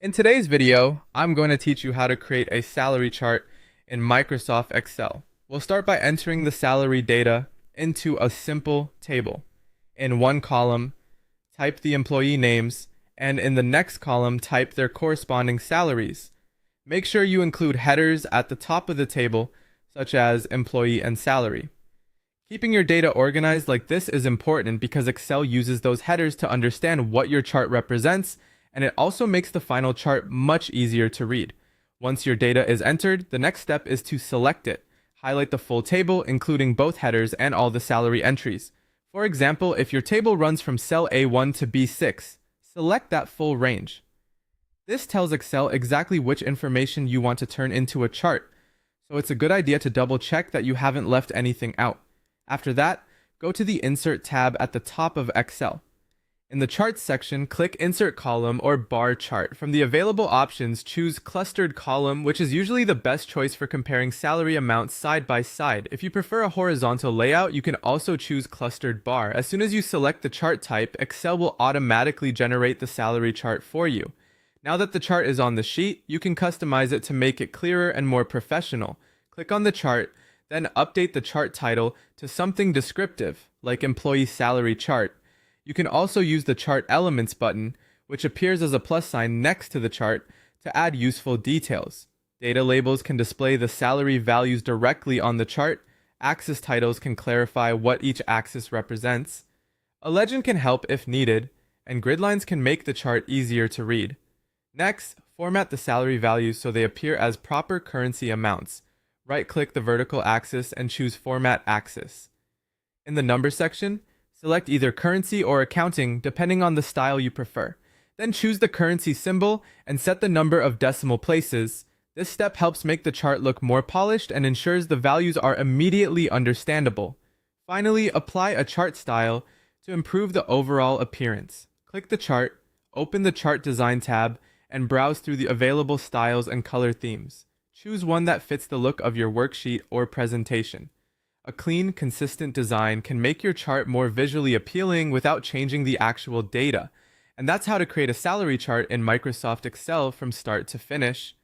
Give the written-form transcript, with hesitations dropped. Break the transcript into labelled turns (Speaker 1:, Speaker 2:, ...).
Speaker 1: In today's video, I'm going to teach you how to create a salary chart in Microsoft Excel. We'll start by entering the salary data into a simple table. In one column, type the employee names, and in the next column, type their corresponding salaries. Make sure you include headers at the top of the table, such as employee and salary. Keeping your data organized like this is important because Excel uses those headers to understand what your chart represents, and it also makes the final chart much easier to read. Once your data is entered, the next step is to select it. Highlight the full table, including both headers and all the salary entries. For example, if your table runs from cell A1 to B6, select that full range. This tells Excel exactly which information you want to turn into a chart, so it's a good idea to double check that you haven't left anything out. After that, go to the Insert tab at the top of Excel. In the Charts section, click Insert Column or Bar Chart. From the available options, choose Clustered Column, which is usually the best choice for comparing salary amounts side by side. If you prefer a horizontal layout, you can also choose Clustered Bar. As soon as you select the chart type, Excel will automatically generate the salary chart for you. Now that the chart is on the sheet, you can customize it to make it clearer and more professional. Click on the chart, then update the chart title to something descriptive, like Employee Salary Chart. You can also use the Chart Elements button, which appears as a plus sign next to the chart, to add useful details. Data labels can display the salary values directly on the chart. Axis titles can clarify what each axis represents. A legend can help if needed, and grid lines can make the chart easier to read. Next, format the salary values so they appear as proper currency amounts. Right-click the vertical axis and choose Format Axis. In the Number section, select either currency or accounting depending on the style you prefer. Then choose the currency symbol and set the number of decimal places. This step helps make the chart look more polished and ensures the values are immediately understandable. Finally, apply a chart style to improve the overall appearance. Click the chart, open the Chart Design tab, and browse through the available styles and color themes. Choose one that fits the look of your worksheet or presentation. A clean, consistent design can make your chart more visually appealing without changing the actual data. And that's how to create a salary chart in Microsoft Excel from start to finish.